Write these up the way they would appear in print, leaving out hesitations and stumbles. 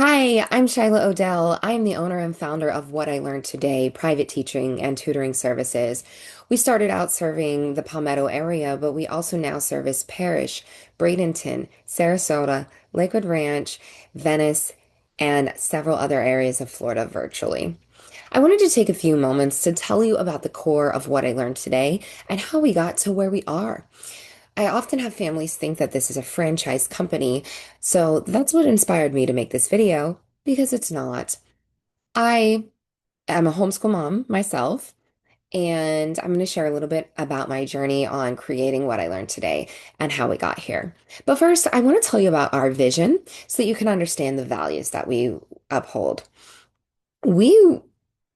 Hi, I'm Shyla Odell. I'm the owner and founder of What I Learned Today, private teaching and tutoring services. We started out serving the Palmetto area, but we also now service Parrish, Bradenton, Sarasota, Lakewood Ranch, Venice, and several other areas of Florida virtually. I wanted to take a few moments to tell you about the core of what I learned today and how we got to where we are. I often have families think that this is a franchise company, so that's what inspired me to make this video because it's not. I am a homeschool mom myself, and I'm going to share a little bit about my journey on creating what I learned today and how we got here. But first, I want to tell you about our vision so that you can understand the values that we uphold. We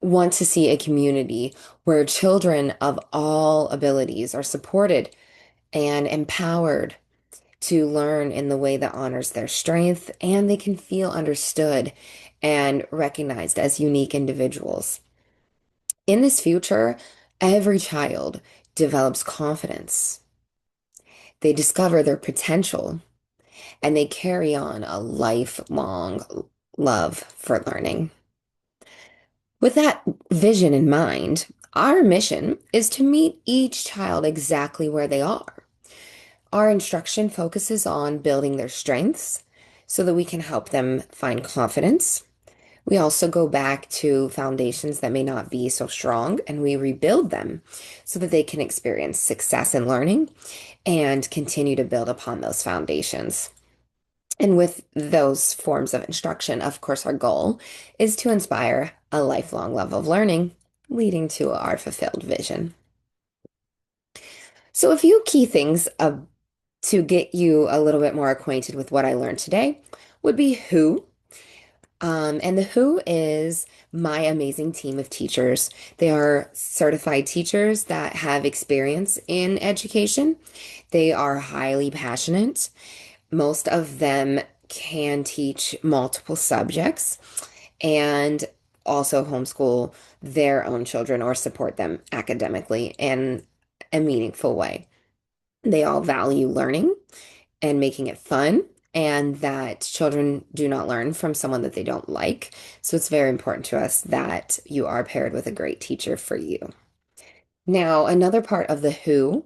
want to see a community where children of all abilities are supported and empowered to learn in the way that honors their strength and they can feel understood and recognized as unique individuals. In this future, every child develops confidence. They discover their potential and they carry on a lifelong love for learning. With that vision in mind, our mission is to meet each child exactly where they are. Our instruction focuses on building their strengths so that we can help them find confidence. We also go back to foundations that may not be so strong and we rebuild them so that they can experience success in learning and continue to build upon those foundations. And with those forms of instruction, of course, our goal is to inspire a lifelong love of learning, leading to our fulfilled vision. So, a few key things to get you a little bit more acquainted with what I learned today would be who. And the who is my amazing team of teachers. They are certified teachers that have experience in education. They are highly passionate. Most of them can teach multiple subjects and also homeschool their own children or support them academically in a meaningful way. They all value learning and making it fun, and that children do not learn from someone that they don't like. So it's very important to us that you are paired with a great teacher for you. Now, another part of the who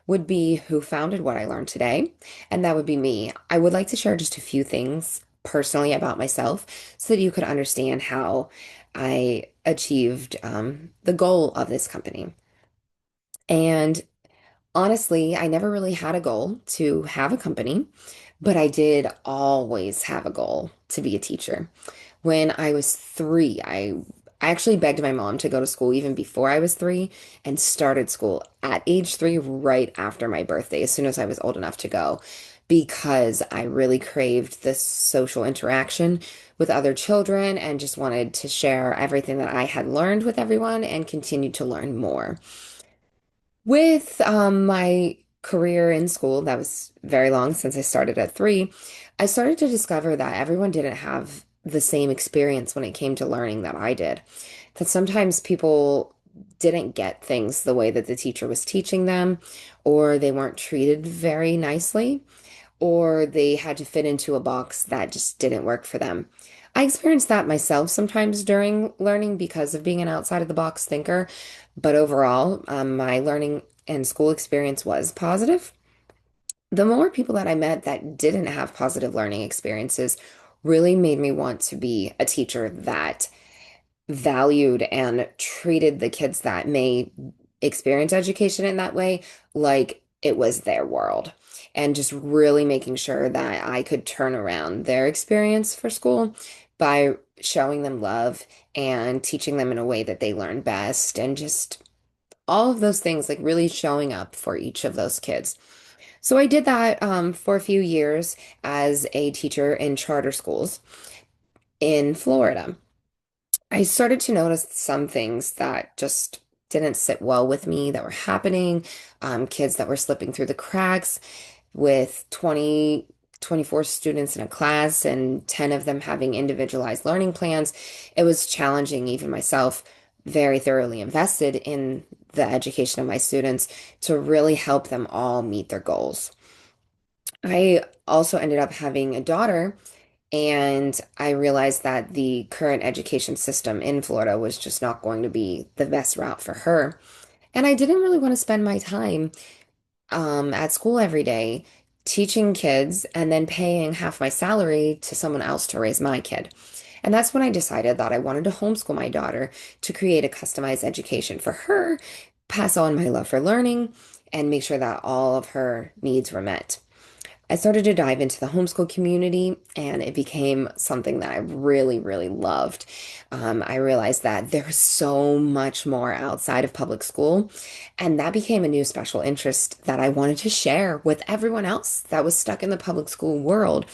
would be who founded what I learned today, and that would be me. I would like to share just a few things personally about myself so that you could understand how I achieved the goal of this company. And honestly, I never really had a goal to have a company, but I did always have a goal to be a teacher. When I was 3, I actually begged my mom to go to school even before I was 3 and started school at age 3 right after my birthday, as soon as I was old enough to go, because I really craved this social interaction with other children and just wanted to share everything that I had learned with everyone and continue to learn more. With my career in school, that was very long since I started at 3, I started to discover that everyone didn't have the same experience when it came to learning that I did. That sometimes people didn't get things the way that the teacher was teaching them, or they weren't treated very nicely, or they had to fit into a box that just didn't work for them. I experienced that myself sometimes during learning because of being an outside of the box thinker, but overall, my learning and school experience was positive. The more people that I met that didn't have positive learning experiences really made me want to be a teacher that valued and treated the kids that may experience education in that way like it was their world. And just really making sure that I could turn around their experience for school by showing them love and teaching them in a way that they learn best and just all of those things, like really showing up for each of those kids. So I did that for a few years as a teacher in charter schools in Florida. I started to notice some things that just didn't sit well with me that were happening. Kids that were slipping through the cracks with 24 students in a class and 10 of them having individualized learning plans. It was challenging, even myself, very thoroughly invested in the education of my students to really help them all meet their goals. I also ended up having a daughter And I realized that the current education system in Florida was just not going to be the best route for her. And I didn't really want to spend my time at school every day teaching kids and then paying half my salary to someone else to raise my kid. And that's when I decided that I wanted to homeschool my daughter to create a customized education for her, pass on my love for learning, and make sure that all of her needs were met. I started to dive into the homeschool community and it became something that I really, really loved. I realized that there's so much more outside of public school, and that became a new special interest that I wanted to share with everyone else that was stuck in the public school world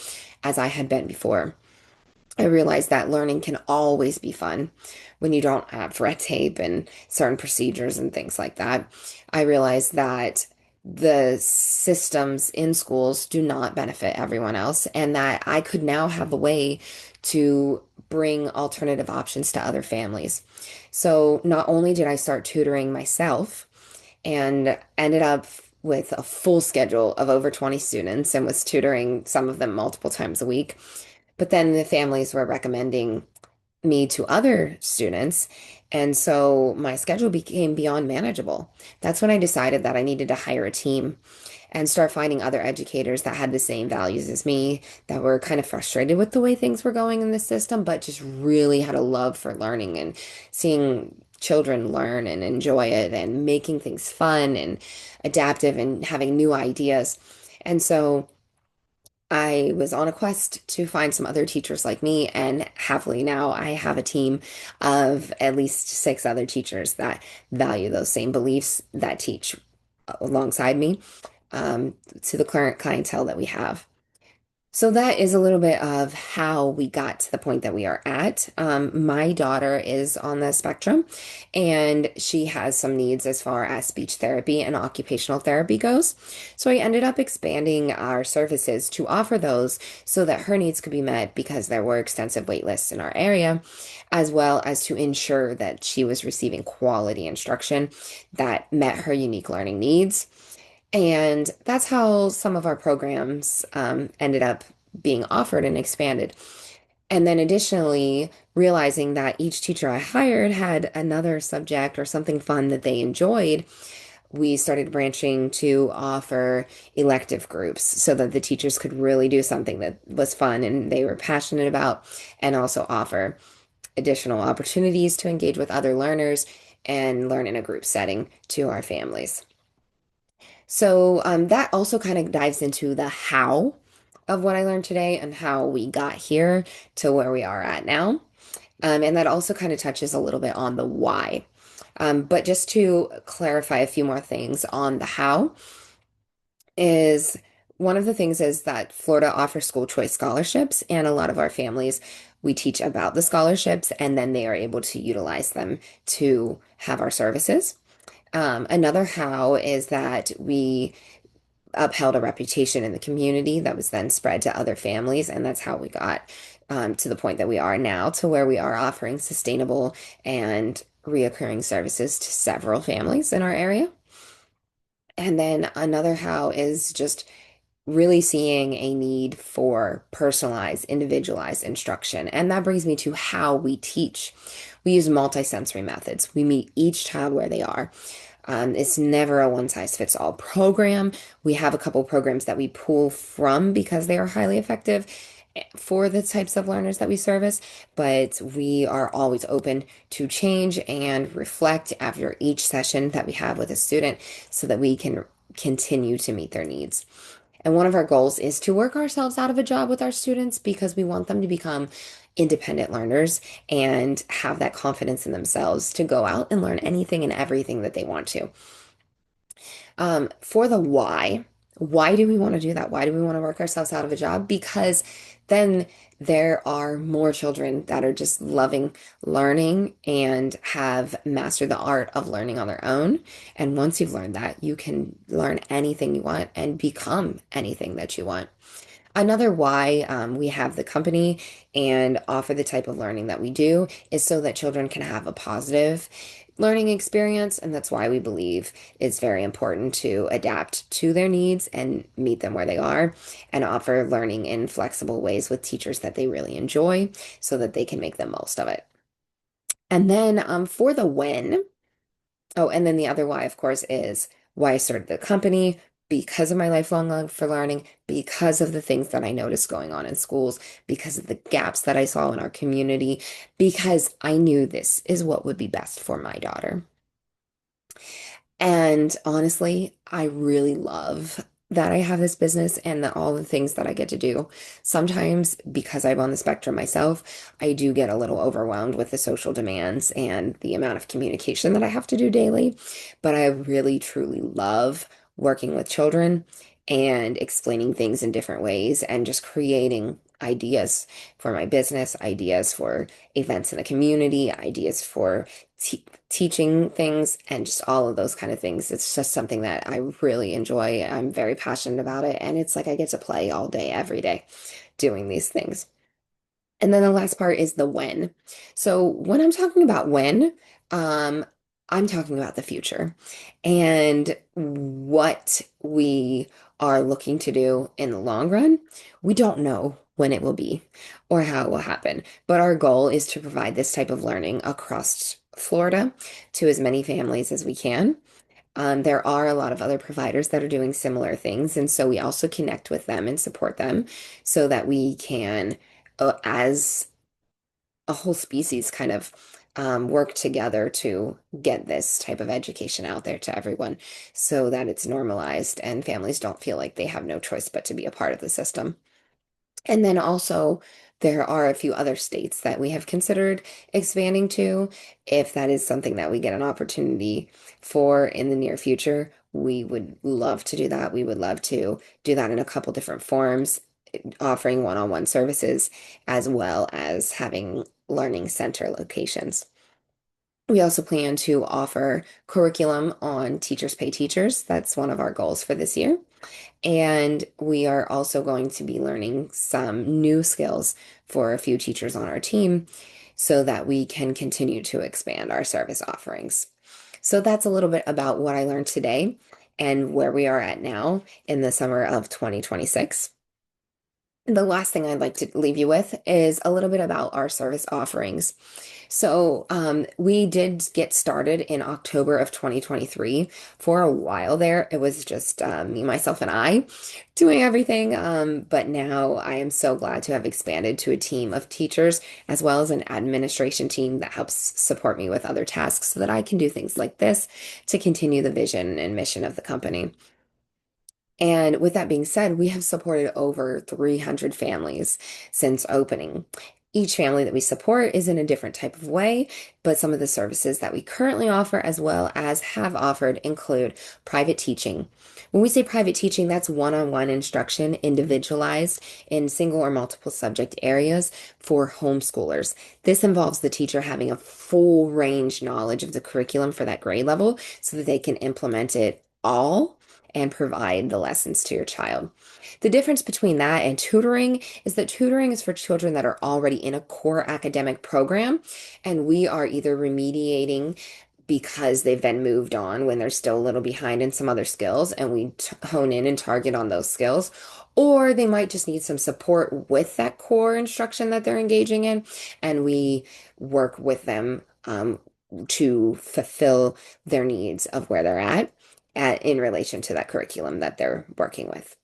as I had been before. I realized that learning can always be fun when you don't have red tape and certain procedures and things like that. I realized that the systems in schools do not benefit everyone else, and that I could now have a way to bring alternative options to other families. So not only did I start tutoring myself and ended up with a full schedule of over 20 students and was tutoring some of them multiple times a week. But then the families were recommending me to other students. And so my schedule became beyond manageable. That's when I decided that I needed to hire a team and start finding other educators that had the same values as me, that were kind of frustrated with the way things were going in the system, but just really had a love for learning and seeing children learn and enjoy it and making things fun and adaptive and having new ideas. And so I was on a quest to find some other teachers like me, and happily now I have a team of at least six other teachers that value those same beliefs that teach alongside me to the current clientele that we have. So that is a little bit of how we got to the point that we are at. My daughter is on the spectrum and she has some needs as far as speech therapy and occupational therapy goes. So I ended up expanding our services to offer those so that her needs could be met because there were extensive wait lists in our area, as well as to ensure that she was receiving quality instruction that met her unique learning needs. And that's how some of our programs ended up being offered and expanded. And then additionally, realizing that each teacher I hired had another subject or something fun that they enjoyed, we started branching to offer elective groups so that the teachers could really do something that was fun and they were passionate about, and also offer additional opportunities to engage with other learners and learn in a group setting to our families. So that also kind of dives into the how of what I learned today and how we got here to where we are at now. And that also kind of touches a little bit on the why. But just to clarify a few more things on the how is one of the things is that Florida offers school choice scholarships, and a lot of our families, we teach about the scholarships and then they are able to utilize them to have our services. Another how is that we upheld a reputation in the community that was then spread to other families. And that's how we got to the point that we are now, to where we are offering sustainable and reoccurring services to several families in our area. And then another how is just really seeing a need for personalized, individualized instruction. And that brings me to how we teach. We use multisensory methods. We meet each child where they are. It's never a one size fits all program. We have a couple programs that we pull from because they are highly effective for the types of learners that we service, but we are always open to change and reflect after each session that we have with a student so that we can continue to meet their needs. And one of our goals is to work ourselves out of a job with our students because we want them to become independent learners and have that confidence in themselves to go out and learn anything and everything that they want to. For the why do we want to do that? Why do we want to work ourselves out of a job? Because then there are more children that are just loving learning and have mastered the art of learning on their own. And once you've learned that, you can learn anything you want and become anything that you want. Another why we have the company and offer the type of learning that we do is so that children can have a positive learning experience. And that's why we believe it's very important to adapt to their needs and meet them where they are and offer learning in flexible ways with teachers that they really enjoy so that they can make the most of it. And then for the when, oh, and then the other why, of course, is why I started the company because of my lifelong love for learning, because of the things that I noticed going on in schools, because of the gaps that I saw in our community, because I knew this is what would be best for my daughter. And honestly, I really love that I have this business and that all the things that I get to do. Sometimes, because I'm on the spectrum myself, I do get a little overwhelmed with the social demands and the amount of communication that I have to do daily. But I really, truly love working with children and explaining things in different ways and just creating ideas for my business, ideas for events in the community, ideas for teaching things and just all of those kind of things. It's just something that I really enjoy. I'm very passionate about it. And it's like I get to play all day, every day doing these things. And then the last part is the when. So when I'm talking about when, um, I'm talking about the future and what we are looking to do in the long run. We don't know when it will be or how it will happen, but our goal is to provide this type of learning across Florida to as many families as we can. There are a lot of other providers that are doing similar things, and so we also connect with them and support them so that we can, as a whole species, kind of work together to get this type of education out there to everyone so that it's normalized and families don't feel like they have no choice but to be a part of the system. And then also, there are a few other states that we have considered expanding to. If that is something that we get an opportunity for in the near future, we would love to do that. We would love to do that in a couple different forms, offering one-on-one services as well as having learning center locations. We also plan to offer curriculum on Teachers Pay Teachers. That's one of our goals for this year. And we are also going to be learning some new skills for a few teachers on our team so that we can continue to expand our service offerings. So that's a little bit about what I learned today and where we are at now in the summer of 2026. The last thing I'd like to leave you with is a little bit about our service offerings. So, we did get started in October of 2023. For a while there, it was just me, myself, and I doing everything. But now I am so glad to have expanded to a team of teachers as well as an administration team that helps support me with other tasks so that I can do things like this to continue the vision and mission of the company. And with that being said, we have supported over 300 families since opening. Each family that we support is in a different type of way, but some of the services that we currently offer as well as have offered include private teaching. When we say private teaching, that's one-on-one instruction, individualized in single or multiple subject areas for homeschoolers. This involves the teacher having a full range knowledge of the curriculum for that grade level so that they can implement it all and provide the lessons to your child. The difference between that and tutoring is that tutoring is for children that are already in a core academic program, and we are either remediating because they've been moved on when they're still a little behind in some other skills, and we hone in and target on those skills. Or they might just need some support with that core instruction that they're engaging in, and we work with them to fulfill their needs of where they're at in relation to that curriculum that they're working with.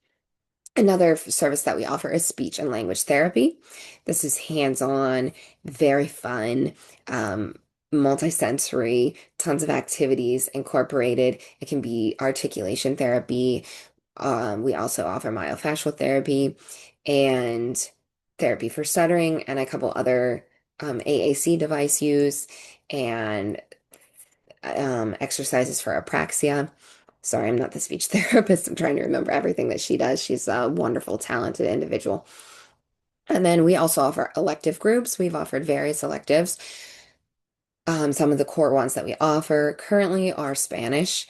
Another service that we offer is speech and language therapy. This is hands-on, very fun, multisensory, tons of activities incorporated. It can be articulation therapy. We also offer myofascial therapy and therapy for stuttering and a couple other AAC device use and exercises for apraxia. Sorry, I'm not the speech therapist. I'm trying to remember everything that she does. She's a wonderful, talented individual. And then we also offer elective groups. We've offered various electives. Some of the core ones that we offer currently are Spanish,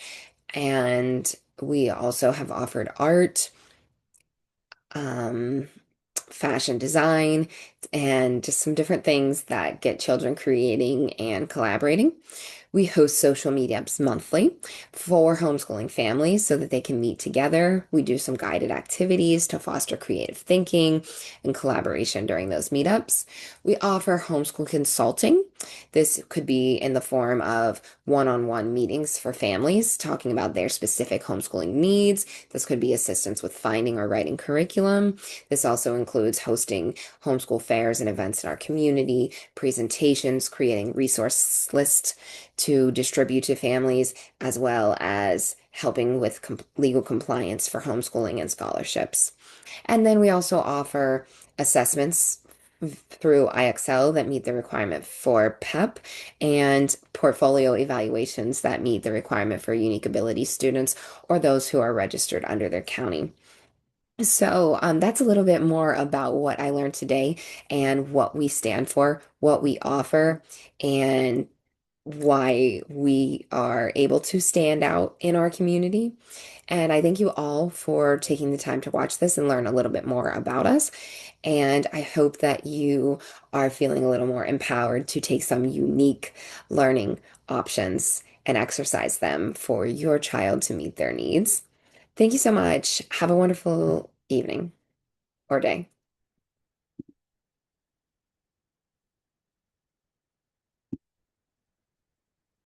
and we also have offered art, um, fashion design, and just some different things that get children creating and collaborating. We host social meetups monthly for homeschooling families so that they can meet together. We do some guided activities to foster creative thinking and collaboration during those meetups. We offer homeschool consulting. This could be in the form of one-on-one meetings for families talking about their specific homeschooling needs. This could be assistance with finding or writing curriculum. This also includes hosting homeschool fairs and events in our community, presentations, creating resource lists to distribute to families, as well as helping with legal compliance for homeschooling and scholarships. And then we also offer assessments through IXL that meet the requirement for PEP and portfolio evaluations that meet the requirement for unique ability students or those who are registered under their county. So that's a little bit more about what I learned today and what we stand for, what we offer, and why we are able to stand out in our community. And I thank you all for taking the time to watch this and learn a little bit more about us. And I hope that you are feeling a little more empowered to take some unique learning options and exercise them for your child to meet their needs. Thank you so much. Have a wonderful evening or day.